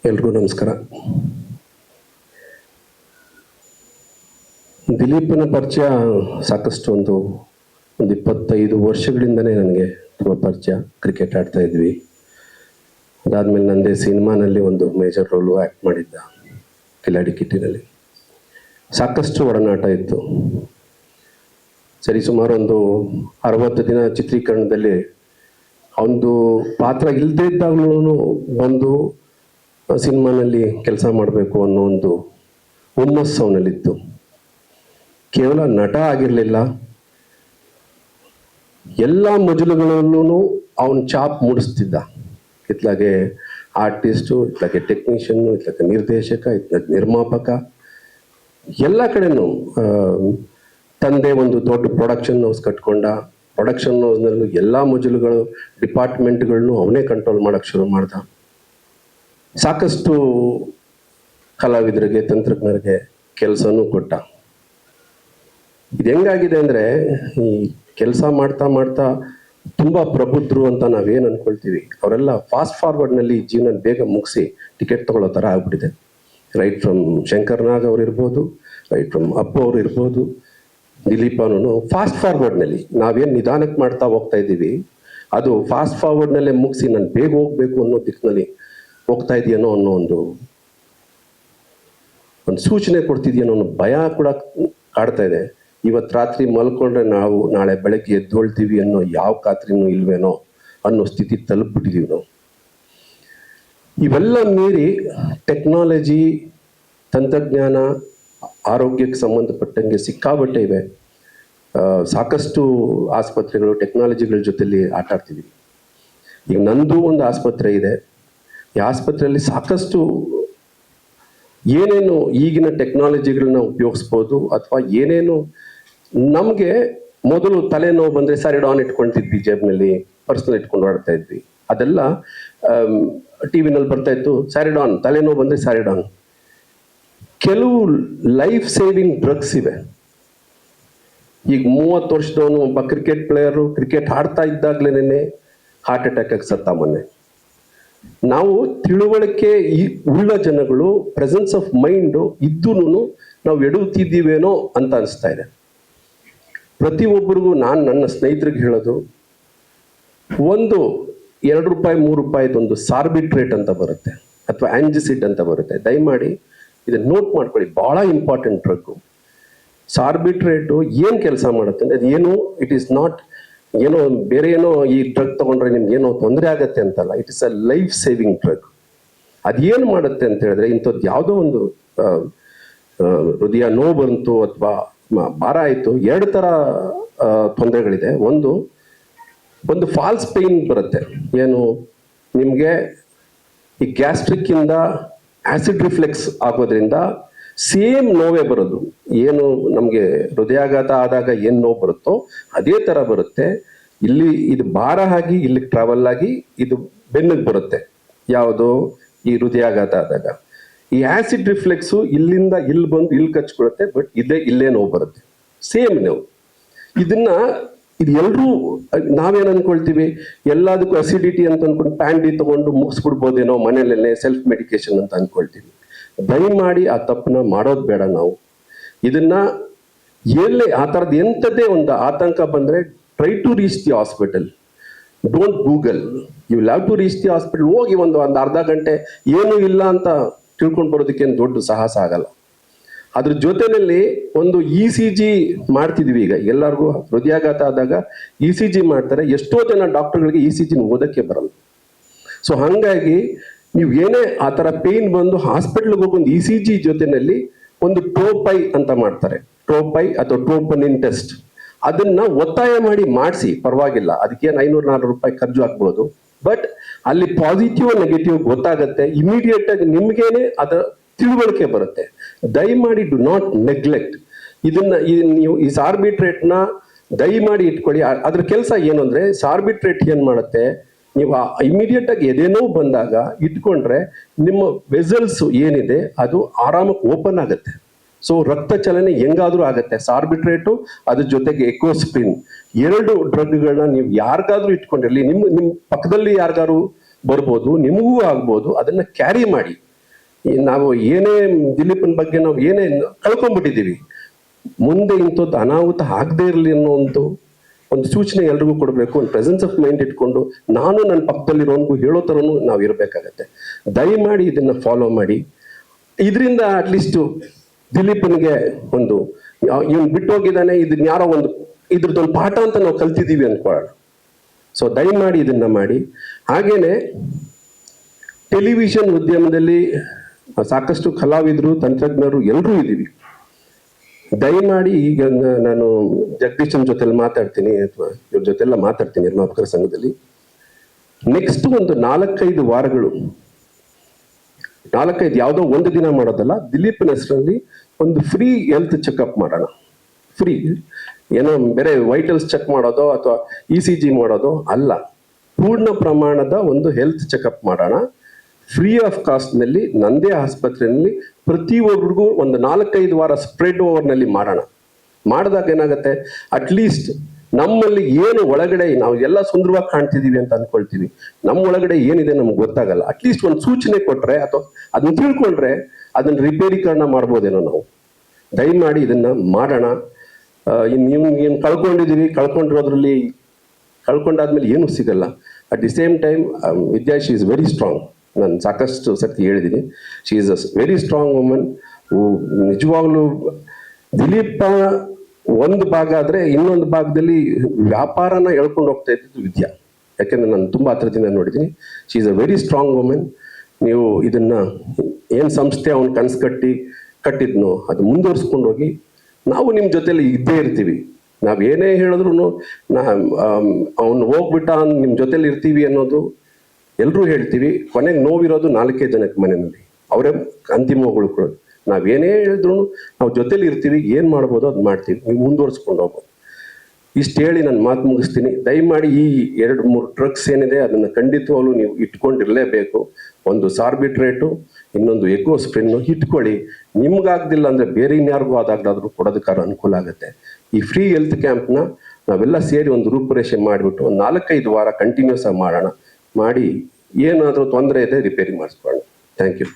ಎಲ್ರಿಗೂ ನಮಸ್ಕಾರ. ದಿಲೀಪನ ಪರಿಚಯ ಸಾಕಷ್ಟು ಒಂದು 25 ವರ್ಷಗಳಿಂದನೇ ನನಗೆ ತುಂಬ ಪರಿಚಯ. ಕ್ರಿಕೆಟ್ ಆಡ್ತಾ ಇದ್ವಿ. ಅದಾದಮೇಲೆ ನಂದೇ ಸಿನಿಮಾನಲ್ಲಿ ಒಂದು ಮೇಜರ್ ರೋಲು ಆ್ಯಕ್ಟ್ ಮಾಡಿದ್ದ, ಕಿಲಾಡಿ ಕಿಟ್ಟಿನಲ್ಲಿ. ಸಾಕಷ್ಟು ಒಡನಾಟ ಇತ್ತು. ಸರಿ ಸುಮಾರು ಒಂದು 60 ದಿನ ಚಿತ್ರೀಕರಣದಲ್ಲಿ ಒಂದು ಪಾತ್ರ ಇಲ್ಲದೇ ಇದ್ದಾಗಲೂ ಒಂದು ಸಿನಿಮಾನಲ್ಲಿ ಕೆಲಸ ಮಾಡಬೇಕು ಅನ್ನೋ ಒಂದು ಹುಮ್ಮಸ್ಸು ಅವನಲ್ಲಿತ್ತು. ಕೇವಲ ನಟ ಆಗಿರಲಿಲ್ಲ, ಎಲ್ಲ ಮಜಲುಗಳಲ್ಲೂ ಅವನು ಚಾಪ್ ಮೂಡಿಸ್ತಿದ್ದ. ಇತ್ಲಾಗೆ ಆರ್ಟಿಸ್ಟು, ಇತ್ಲಾಗೆ ಟೆಕ್ನಿಷಿಯನ್ನು, ಇತ್ಲಾಗೆ ನಿರ್ದೇಶಕ, ಇತ್ಲಾಗೆ ನಿರ್ಮಾಪಕ, ಎಲ್ಲ ಕಡೆನೂ ತಂದೆ ಒಂದು ದೊಡ್ಡ ಪ್ರೊಡಕ್ಷನ್ ಹೌಸ್ ಕಟ್ಕೊಂಡ. ಪ್ರೊಡಕ್ಷನ್ ಹೌಸ್ನಲ್ಲೂ ಎಲ್ಲ ಮಜಲುಗಳು ಡಿಪಾರ್ಟ್ಮೆಂಟ್ಗಳನ್ನು ಅವನೇ ಕಂಟ್ರೋಲ್ ಮಾಡೋಕ್ಕೆ ಶುರು ಮಾಡ್ದ. ಸಾಕಷ್ಟು ಕಲಾವಿದರಿಗೆ, ತಂತ್ರಜ್ಞರಿಗೆ ಕೆಲಸನೂ ಕೊಟ್ಟ. ಇದು ಹೆಂಗಾಗಿದೆ ಅಂದರೆ, ಈ ಕೆಲಸ ಮಾಡ್ತಾ ಮಾಡ್ತಾ ತುಂಬ ಪ್ರಬುದ್ಧರು ಅಂತ ನಾವೇನು ಅಂದ್ಕೊಳ್ತೀವಿ, ಅವರೆಲ್ಲ ಫಾಸ್ಟ್ ಫಾರ್ವರ್ಡ್ನಲ್ಲಿ ಜೀವನ ಬೇಗ ಮುಗಿಸಿ ಟಿಕೆಟ್ ತಗೊಳ್ಳೋ ಥರ ಆಗ್ಬಿಟ್ಟಿದೆ. ರೈಟ್ ಫ್ರಮ್ ಶಂಕರ್ ನಾಗ್ ಅವ್ರು ಇರ್ಬೋದು, ರೈಟ್ ಫ್ರಮ್ ಅಪ್ಪು ಅವ್ರು ಇರ್ಬೋದು, ದಿಲೀಪನೂ ಫಾಸ್ಟ್ ಫಾರ್ವರ್ಡ್ನಲ್ಲಿ ನಾವೇನು ನಿಧಾನಕ್ಕೆ ಮಾಡ್ತಾ ಹೋಗ್ತಾ ಇದ್ದೀವಿ, ಅದು ಫಾಸ್ಟ್ ಫಾರ್ವರ್ಡ್ನಲ್ಲೇ ಮುಗಿಸಿ ನಾನು ಬೇಗ ಹೋಗ್ಬೇಕು ಅನ್ನೋ ದಿಕ್ಕಿನಲ್ಲಿ ಹೋಗ್ತಾ ಇದೆಯೇನೋ ಅನ್ನೋ ಒಂದು ಸೂಚನೆ ಕೊಡ್ತಿದೆಯೇನೋ ಅನ್ನೋ ಭಯ ಕೂಡ ಕಾಡ್ತಾ ಇದೆ. ಇವತ್ತು ರಾತ್ರಿ ಮಲ್ಕೊಂಡ್ರೆ ನಾವು ನಾಳೆ ಬೆಳಗ್ಗೆ ಎದ್ದೊಳ್ತೀವಿ ಅನ್ನೋ ಯಾವ ಖಾತ್ರಿನೂ ಇಲ್ವೇನೋ ಅನ್ನೋ ಸ್ಥಿತಿ ತಲುಪಿಬಿಟ್ಟಿದ್ದೀವಿ ನಾವು. ಇವೆಲ್ಲ ಮೀರಿ ಟೆಕ್ನಾಲಜಿ, ತಂತ್ರಜ್ಞಾನ, ಆರೋಗ್ಯಕ್ಕೆ ಸಂಬಂಧಪಟ್ಟಂಗೆ ಸಿಕ್ಕಾಬಟ್ಟೆ ಇವೆ. ಸಾಕಷ್ಟು ಆಸ್ಪತ್ರೆಗಳು ಟೆಕ್ನಾಲಜಿಗಳ ಜೊತೆಲಿ ಆಟ ಆಡ್ತಿದ್ದೀವಿ. ಈಗ ನಂದು ಒಂದು ಆಸ್ಪತ್ರೆ ಇದೆ. ಈ ಆಸ್ಪತ್ರೆಯಲ್ಲಿ ಸಾಕಷ್ಟು ಏನೇನು ಈಗಿನ ಟೆಕ್ನಾಲಜಿಗಳನ್ನ ಉಪಯೋಗಿಸ್ಬೋದು, ಅಥವಾ ಏನೇನು ನಮಗೆ ಮೊದಲು ತಲೆನೋವು ಬಂದರೆ ಸ್ಯಾರಿಡಾನ್ ಇಟ್ಕೊಳ್ತಿದ್ವಿ, ಜೇಬ್ನಲ್ಲಿ ಪರ್ಸ್ನಲ್ ಇಟ್ಕೊಂಡು ಆಡ್ತಾ ಇದ್ವಿ. ಅದೆಲ್ಲ ಟಿ ವಿನಲ್ಲಿ ಬರ್ತಾ ಇತ್ತು, ಸ್ಯಾರಿಡಾನ್, ತಲೆನೋವು ಬಂದರೆ ಸ್ಯಾರಿಡಾನ್. ಕೆಲವು ಲೈಫ್ ಸೇವಿಂಗ್ ಡ್ರಗ್ಸ್ ಇವೆ. ಈಗ 30 ವರ್ಷದವನು ಒಬ್ಬ ಕ್ರಿಕೆಟ್ ಪ್ಲೇಯರು ಕ್ರಿಕೆಟ್ ಆಡ್ತಾ ಇದ್ದಾಗಲೇ ಹಾರ್ಟ್ ಅಟ್ಯಾಕ್ ಸತ್ತ ಮೊನ್ನೆ. ನಾವು ತಿಳುವಳಿಕೆ ಉಳ್ಳ ಜನಗಳು, ಪ್ರೆಸೆನ್ಸ್ ಆಫ್ ಮೈಂಡು ಇದ್ದೂ ನಾವು ಎಡುತ್ತಿದ್ದೀವೇನೋ ಅಂತ ಅನಿಸ್ತಾ ಇದೆ. ಪ್ರತಿಯೊಬ್ಬರಿಗೂ ನಾನು ನನ್ನ ಸ್ನೇಹಿತರಿಗೆ ಹೇಳೋದು, ಒಂದು ₹2 ₹3 ಸಾರ್ಬಿಟ್ರೇಟ್ ಅಂತ ಬರುತ್ತೆ, ಅಥವಾ ಆಂಜಿಸಿಡ್ ಅಂತ ಬರುತ್ತೆ. ದಯಮಾಡಿ ಇದನ್ನು ನೋಟ್ ಮಾಡ್ಕೊಳ್ಳಿ, ಭಾಳ ಇಂಪಾರ್ಟೆಂಟ್ ಡ್ರಗ್ಗು. ಸಾರ್ಬಿಟ್ರೇಟು ಏನು ಕೆಲಸ ಮಾಡುತ್ತೆ ಅಂದರೆ, ಅದು ಏನು, ಇಟ್ ಈಸ್ ನಾಟ್ ಏನೋ ಬೇರೆ ಏನೋ ಈ ಡ್ರಗ್ ತಗೊಂಡ್ರೆ ನಿಮ್ಗೆ ಏನೋ ತೊಂದರೆ ಆಗತ್ತೆ ಅಂತಲ್ಲ, it is a life saving drug. ಅದೇನು ಮಾಡುತ್ತೆ ಅಂತ ಹೇಳಿದ್ರೆ, ಇಂಥದ್ದು ಯಾವುದೋ ಒಂದು ಹೃದಯ ನೋವು ಬಂತು ಅಥವಾ ಭಾರ ಆಯಿತು, 2 ಥರ ತೊಂದರೆಗಳಿದೆ. ಒಂದು ಫಾಲ್ಸ್ ಪೇಯ್ನ್ ಬರುತ್ತೆ. ಏನು, ನಿಮಗೆ ಈ ಗ್ಯಾಸ್ಟ್ರಿಕ್ಕಿಂದ ಆ್ಯಸಿಡ್ ರಿಫ್ಲೆಕ್ಸ್ ಆಗೋದ್ರಿಂದ ಸೇಮ್ ನೋವೇ ಬರೋದು. ಏನು ನಮಗೆ ಹೃದಯಾಘಾತ ಆದಾಗ ಏನು ನೋವು ಬರುತ್ತೋ ಅದೇ ಥರ ಬರುತ್ತೆ. ಇಲ್ಲಿ ಇದು ಭಾರ ಆಗಿ ಇಲ್ಲಿಗೆ ಟ್ರಾವೆಲ್ ಆಗಿ ಇದು ಬೆನ್ನಿಗೆ ಬರುತ್ತೆ. ಯಾವುದು, ಈ ಹೃದಯಾಘಾತ ಆದಾಗ. ಈ ಆ್ಯಸಿಡ್ ರಿಫ್ಲೆಕ್ಸು ಇಲ್ಲಿಂದ ಇಲ್ಲಿ ಬಂದು ಇಲ್ಲಿ ಕಚ್ಕೊಳುತ್ತೆ, ಬಟ್ ಇಲ್ಲೇ ನೋವು ಬರುತ್ತೆ, ಸೇಮ್ ನೋವು. ಇದು ಎಲ್ಲರೂ ನಾವೇನು ಅಂದ್ಕೊಳ್ತೀವಿ, ಎಲ್ಲದಕ್ಕೂ ಅಸಿಡಿಟಿ ಅಂತ ಅಂದ್ಕೊಂಡು ಪ್ಯಾಂಡಿ ತೊಗೊಂಡು ಮುಗಿಸ್ಬಿಡ್ಬೋದೇನೋ ಮನೆಯಲ್ಲೇ ಸೆಲ್ಫ್ ಮೆಡಿಕೇಶನ್ ಅಂತ ಅಂದ್ಕೊಳ್ತೀವಿ. ದಯಮಾಡಿ ಆ ತಪ್ಪನ್ನ ಮಾಡೋದು ಬೇಡ. ನಾವು ಇದನ್ನ ಎಲ್ಲೇ ಆ ಥರದ್ದು ಎಂಥದ್ದೇ ಒಂದು ಆತಂಕ ಬಂದರೆ, try to reach the hospital. Don't Google, you will have to reach the hospital. ಹೋಗಿ ಒಂದು ಅರ್ಧ ಗಂಟೆ ಏನೂ ಇಲ್ಲ ಅಂತ ತಿಳ್ಕೊಂಡು ಬರೋದಕ್ಕೇನು ದೊಡ್ಡ ಸಾಹಸ ಆಗಲ್ಲ. ಅದ್ರ ಜೊತೆಯಲ್ಲಿ ಒಂದು ECG ಮಾಡ್ತಿದ್ವಿ. ಈಗ ಎಲ್ಲರಿಗೂ ಹೃದಯಾಘಾತ ಆದಾಗ ECG ಮಾಡ್ತಾರೆ. ಎಷ್ಟೋ ಜನ ಡಾಕ್ಟರ್ಗಳಿಗೆ ECG ಓದಕ್ಕೆ ಬರಲ್ಲ. ಸೊ ಹಾಗಾಗಿ ನೀವು ಏನೇ ಆ ಥರ ಪೇಯ್ನ್ ಬಂದು ಹಾಸ್ಪಿಟ್ಲಿಗೆ ಹೋಗೊಂದು ECG ಜೊತೆಯಲ್ಲಿ ಒಂದು ಟ್ರೋಪೈ ಅಂತ ಮಾಡ್ತಾರೆ, ಟ್ರೋಪೈ ಅಥವಾ ಟ್ರೋಪನಿನ್ ಟೆಸ್ಟ್. ಅದನ್ನ ಒತ್ತಾಯ ಮಾಡಿ ಮಾಡಿಸಿ, ಪರವಾಗಿಲ್ಲ, ಅದಕ್ಕೇನು ₹500-400 ಖರ್ಚು ಆಗ್ಬೋದು. ಬಟ್ ಅಲ್ಲಿ ಪಾಸಿಟಿವ್ ನೆಗೆಟಿವ್ ಗೊತ್ತಾಗತ್ತೆ, ಇಮಿಡಿಯೇಟ್ ಆಗಿ ನಿಮ್ಗೇನೆ ಅದರ ತಿಳುವಳಿಕೆ ಬರುತ್ತೆ. ದಯಮಾಡಿ ಡು ನಾಟ್ ನೆಗ್ಲೆಕ್ಟ್ ಇದನ್ನ. ನೀವು ಈ ಸಾರ್ಬಿಟ್ರೇಟ್ನ ದಯಮಾಡಿ ಇಟ್ಕೊಳ್ಳಿ. ಅದ್ರ ಕೆಲಸ ಏನು ಅಂದರೆ, ಸಾರ್ಬಿಟ್ರೇಟ್ ಏನು ಮಾಡುತ್ತೆ, ನೀವು ಇಮಿಡಿಯೇಟ್ ಆಗಿ ಎದೆನೋ ಬಂದಾಗ ಇಟ್ಕೊಂಡ್ರೆ ನಿಮ್ಮ ವೆಸಲ್ಸ್ ಏನಿದೆ ಅದು ಆರಾಮಕ್ಕೆ ಓಪನ್ ಆಗುತ್ತೆ. ಸೊ ರಕ್ತ ಚಲನೆ ಹೆಂಗಾದ್ರೂ ಆಗತ್ತೆ. ಸಾರ್ಬಿಟ್ರೇಟು ಅದ್ರ ಜೊತೆಗೆ ಎಕೋಸ್ಪ್ರಿನ್, 2 ಡ್ರಗ್ಗಳನ್ನ ನೀವು ಯಾರಿಗಾದ್ರೂ ಇಟ್ಕೊಂಡಿರಲಿ, ನಿಮ್ಮ ಪಕ್ಕದಲ್ಲಿ ಯಾರಿಗಾರು ಬರ್ಬೋದು, ನಿಮಗೂ ಆಗ್ಬೋದು. ಅದನ್ನ ಕ್ಯಾರಿ ಮಾಡಿ. ನಾವು ಏನೇ ದಿಲೀಪನ ಬಗ್ಗೆ ನಾವು ಏನೇ ಕಳ್ಕೊಂಡ್ಬಿಟ್ಟಿದ್ದೀವಿ, ಮುಂದೆ ಇಂಥದ್ದು ಅನಾಹುತ ಆಗದೆ ಇರಲಿ ಅನ್ನೋ ಒಂದು ಸೂಚನೆ ಎಲ್ರಿಗೂ ಕೊಡಬೇಕು. ಒಂದು ಪ್ರೆಸೆನ್ಸ್ ಆಫ್ ಮೈಂಡ್ ಇಟ್ಕೊಂಡು ನಾನು ನನ್ನ ಪಕ್ಕದಲ್ಲಿರೋನ್ಗೂ ಹೇಳೋ ಥರನೂ ನಾವು ಇರಬೇಕಾಗತ್ತೆ. ದಯಮಾಡಿ ಇದನ್ನ ಫಾಲೋ ಮಾಡಿ. ಇದರಿಂದ ಅಟ್ಲೀಸ್ಟ್ ದಿಲೀಪನಿಗೆ ಇವನು ಬಿಟ್ಟು ಹೋಗಿದ್ದಾನೆ, ಇದನ್ನ ಯಾರೋ ಇದ್ರದ್ದೊಂದು ಪಾಠ ಅಂತ ನಾವು ಕಲ್ತಿದ್ದೀವಿ ಅನ್ಕೊಳ್ಳೋಣ. ಸೊ ದಯಮಾಡಿ ಇದನ್ನ ಮಾಡಿ. ಹಾಗೇನೆ ಟೆಲಿವಿಷನ್ ಉದ್ಯಮದಲ್ಲಿ ಸಾಕಷ್ಟು ಕಲಾವಿದರು, ತಂತ್ರಜ್ಞರು ಎಲ್ಲರೂ ಇದ್ದೀವಿ. ದಯಮಾಡಿ ಈಗ ನಾನು ಜಗದೀಶನ್ ಜೊತೆಲಿ ಮಾತಾಡ್ತೀನಿ, ಅಥವಾ ಇವ್ರ ಜೊತೆಲ್ಲ ಮಾತಾಡ್ತೀನಿ ನಿರ್ಮಾಪಕರ ಸಂಘದಲ್ಲಿ. ನೆಕ್ಸ್ಟ್ ಒಂದು 4-5 ವಾರಗಳು, 4-5 ಯಾವುದೋ ಒಂದು ದಿನ ಮಾಡೋದಲ್ಲ, ದಿಲೀಪನ ಹೆಸರಲ್ಲಿ ಒಂದು ಫ್ರೀ ಹೆಲ್ತ್ ಚೆಕಪ್ ಮಾಡೋಣ. ಫ್ರೀ ಏನೋ ಬೇರೆ ವೈಟಲ್ಸ್ ಚೆಕ್ ಮಾಡೋದೋ ಅಥವಾ ECG ಮಾಡೋದೋ ಅಲ್ಲ, ಪೂರ್ಣ ಪ್ರಮಾಣದ ಒಂದು ಹೆಲ್ತ್ ಚೆಕಪ್ ಮಾಡೋಣ. ಫ್ರೀ ಆಫ್ ಕಾಸ್ಟ್ನಲ್ಲಿ ನಂದೇ ಆಸ್ಪತ್ರೆಯಲ್ಲಿ ಪ್ರತಿಯೊಬ್ಬರಿಗೂ ಒಂದು 4-5 ವಾರ ಸ್ಪ್ರೆಡ್ ಓವರ್ನಲ್ಲಿ ಮಾಡೋಣ. ಮಾಡಿದಾಗ ಏನಾಗುತ್ತೆ, ಅಟ್ಲೀಸ್ಟ್ ನಮ್ಮಲ್ಲಿ ಏನು ಒಳಗಡೆ ನಾವು ಎಲ್ಲ ಸುಂದರವಾಗಿ ಕಾಣ್ತಿದೀವಿ ಅಂತ ಅನ್ಕೊಳ್ತೀವಿ, ನಮ್ಮ ಒಳಗಡೆ ಏನಿದೆ ನಮ್ಗೆ ಗೊತ್ತಾಗಲ್ಲ. ಅಟ್ಲೀಸ್ಟ್ ಒಂದು ಸೂಚನೆ ಕೊಟ್ರೆ ಅಥವಾ ಅದನ್ನ ತಿಳ್ಕೊಂಡ್ರೆ ಅದನ್ನ ರಿಪೇರೀಕರಣ ಮಾಡ್ಬೋದೇನೋ ನಾವು. ದಯಮಾಡಿ ಇದನ್ನ ಮಾಡೋಣ. ಏನು ಕಳ್ಕೊಂಡಿದೀವಿ, ಕಳ್ಕೊಂಡಾದ್ಮೇಲೆ ಏನೂ ಸಿಗಲ್ಲ. At the same time Vidya she is very strong. ನಾನು ಸಾಕಷ್ಟು ಸರ್ತಿ ಹೇಳಿದ್ದೀನಿ, she is a very strong woman. ನಿಜವಾಗ್ಲೂ ದಿಲೀಪ ಒಂದು ಭಾಗ ಆದ್ರೆ ಇನ್ನೊಂದು ಭಾಗದಲ್ಲಿ ವ್ಯಾಪಾರನ ಎಳ್ಕೊಂಡು ಹೋಗ್ತಾ ಇದ್ದಿದ್ದು ವಿದ್ಯಾ. ಯಾಕೆಂದ್ರೆ ನಾನು ತುಂಬಾ ಹತ್ರದಿಂದ ನೋಡಿದ್ದೀನಿ. She is a very strong woman. ನೀವು ಇದನ್ನ ಏನ್ ಸಂಸ್ಥೆ ಅವ್ನು ಕನಸು ಕಟ್ಟಿದ್ನೋ ಅದು ಮುಂದುವರ್ಸ್ಕೊಂಡು ಹೋಗಿ, ನಾವು ನಿಮ್ಮ ಜೊತೆಲಿ ಇದ್ದೇ ಇರ್ತೀವಿ. ನಾವ್ ಏನೇ ಹೇಳಿದ್ರು ಅವ್ನು ಹೋಗ್ಬಿಟ್ಟ ನಿಮ್ಮ ಜೊತೆಲಿ ಇರ್ತೀವಿ ಅನ್ನೋದು ಎಲ್ರೂ ಹೇಳ್ತೀವಿ. ಕೊನೆಗೆ ನೋವಿರೋದು 4 ಜನಕ್ಕೆ ಮನೆಯಲ್ಲಿ, ಅವರೇ ಅಂತಿಮಗಳು ಕೊಡೋದು. ನಾವೇನೇ ಹೇಳಿದ್ರು ನಾವು ಜೊತೆಲಿ ಇರ್ತೀವಿ, ಏನ್ ಮಾಡ್ಬೋದು ಅದು ಮಾಡ್ತೀವಿ, ನೀವು ಮುಂದುವರ್ಸ್ಕೊಂಡು ಹೋಗ್ಬೋದು. ಇಷ್ಟು ಹೇಳಿ ನಾನು ಮಾತು ಮುಗಿಸ್ತೀನಿ. ದಯಮಾಡಿ ಈ 2-3 ಡ್ರಗ್ಸ್ ಏನಿದೆ ಅದನ್ನ ಖಂಡಿತವಾಗ್ಲೂ ನೀವು ಇಟ್ಕೊಂಡಿರ್ಲೇಬೇಕು. ಒಂದು ಸಾರ್ಬಿಟ್ರೇಟು, ಇನ್ನೊಂದು ಎಗೋಸ್ಪ್ರಿನ್ ಇಟ್ಕೊಳ್ಳಿ. ನಿಮ್ಗಾಗ್ದಿಲ್ಲ ಅಂದ್ರೆ ಬೇರೆ ಇನ್ಯಾರಿಗೂ ಅದಾಗ್ಲಾದ್ರೂ ಕೊಡೋದಕ್ಕಾರ ಅನುಕೂಲ ಆಗುತ್ತೆ. ಈ ಫ್ರೀ ಹೆಲ್ತ್ ಕ್ಯಾಂಪ್ನ ನಾವೆಲ್ಲ ಸೇರಿ ಒಂದು ರೂಪುರೇಷೆ ಮಾಡಿಬಿಟ್ಟು ಒಂದು 4-5 ವಾರ ಕಂಟಿನ್ಯೂಸ್ ಆಗಿ ಮಾಡೋಣ. ಮಾಡಿ ಏನಾದರೂ ತೊಂದರೆ ಇದೆ ರಿಪೇರಿ ಮಾಡಿಸ್ಕೊಳ್ಳೋಣ. Thank you.